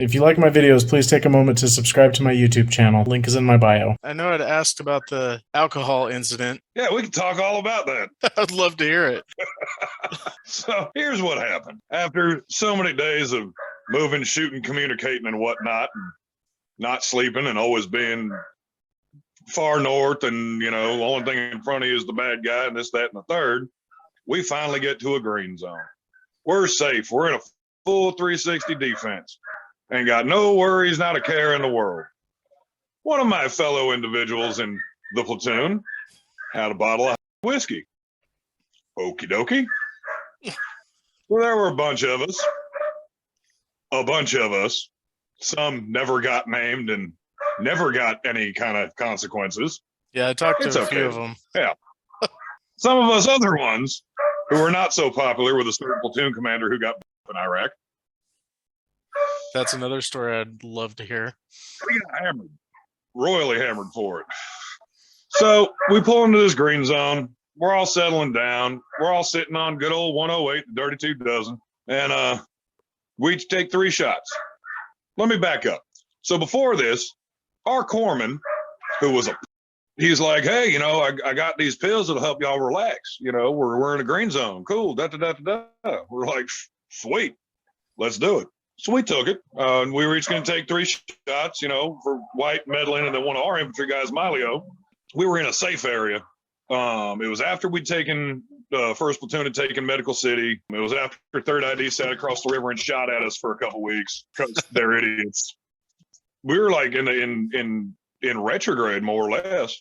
If you like my videos, please take a moment to subscribe to my YouTube channel. Link is in my bio. I know I'd asked about the alcohol incident. Yeah, we can talk all about that. I'd love to hear it. So here's what happened. After so many days of moving, shooting, communicating, and whatnot, and not sleeping and always being far north, and the only thing in front of you is the bad guy, and this, that, and the third, we finally get to a green zone. We're safe. We're in a full 360 defense. Ain't got no worries, not a care in the world. One of my fellow individuals in the platoon had a bottle of whiskey. Okie dokie. Well, there were a bunch of us. Some never got named and never got any kind of consequences. Yeah, I talked to a few of them. Yeah. Some of us other ones who were not so popular with a certain platoon commander who got in Iraq. That's another story I'd love to hear. We got hammered, royally hammered for it. So we pull into this green zone. We're all settling down. We're all sitting on good old 108, the dirty 2 dozen. And we each take 3 shots. Let me back up. So before this, our corpsman, who was he's like, hey, I got these pills that'll help y'all relax. We're in a green zone. Cool. We're like, sweet, let's do it. So we took it. And we were each going to take 3 shots, for White, Medlin, and then one of our infantry guys, Milio. We were in a safe area. It was after we'd taken, first platoon had taken Medical City. It was after 3rd ID sat across the river and shot at us for a couple weeks because they're idiots. We were like in retrograde, more or less.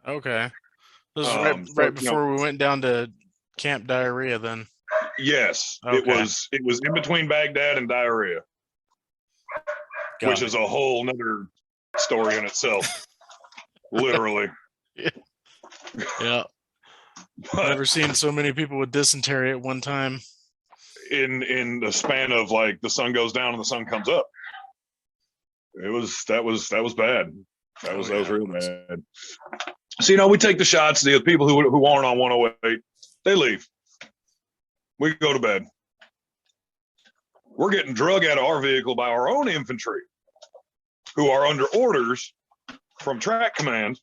Okay. This was right before we went down to Camp Diarrhea then. Yes. Okay. It was in between Baghdad and Diarrhea. Which is a whole nother story in itself. Literally. Yeah. Never seen so many people with dysentery at one time. In the span of like the sun goes down and the sun comes up. That was bad. That was real bad. So we take the shots. The people who aren't on 108, they leave. We go to bed. We're getting drug out of our vehicle by our own infantry, who are under orders from track command,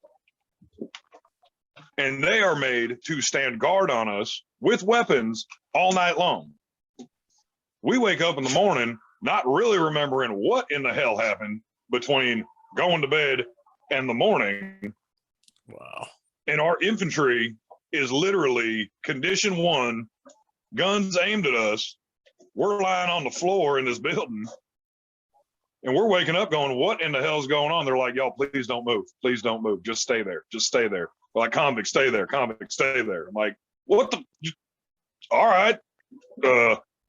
and they are made to stand guard on us with weapons all night long. We wake up in the morning not really remembering what in the hell happened between going to bed and the morning. Wow. And our infantry is literally condition 1, guns aimed at us. We're lying on the floor in this building, and we're waking up going, what in the hell is going on? They're like, y'all, please don't move. Please don't move. Just stay there. Just stay there. They're like, convict, stay there. Convict, stay there. I'm like, what the? All right.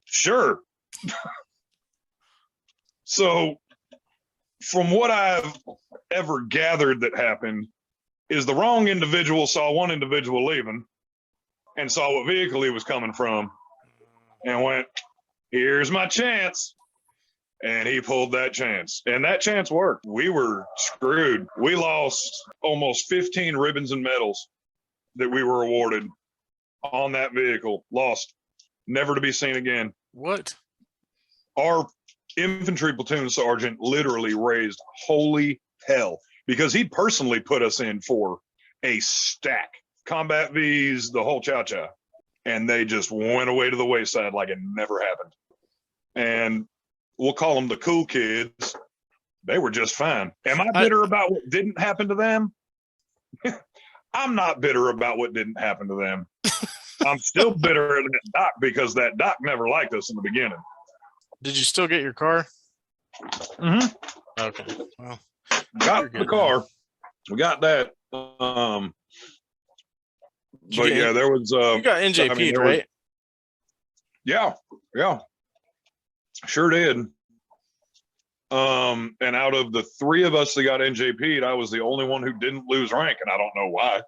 Sure. So from what I've ever gathered that happened is the wrong individual saw one individual leaving and saw what vehicle he was coming from and went, here's my chance. And he pulled that chance. And that chance worked. We were screwed. We lost almost 15 ribbons and medals that we were awarded on that vehicle. Lost. Never to be seen again. What? Our infantry platoon sergeant literally raised holy hell because he personally put us in for a stack. Combat Vs, the whole cha-cha. And they just went away to the wayside like it never happened. And we'll call them the cool kids. They were just fine. Am I bitter about what didn't happen to them? I'm not bitter about what didn't happen to them. I'm still bitter at that doc because that doc never liked us in the beginning. Did you still get your car? Mm-hmm. Okay. Well, got the car. Now. We got that. But yeah, there was. You got NJP'd, right? Yeah. Sure did. And out of the 3 of us that got NJP'd, I was the only one who didn't lose rank, and I don't know why.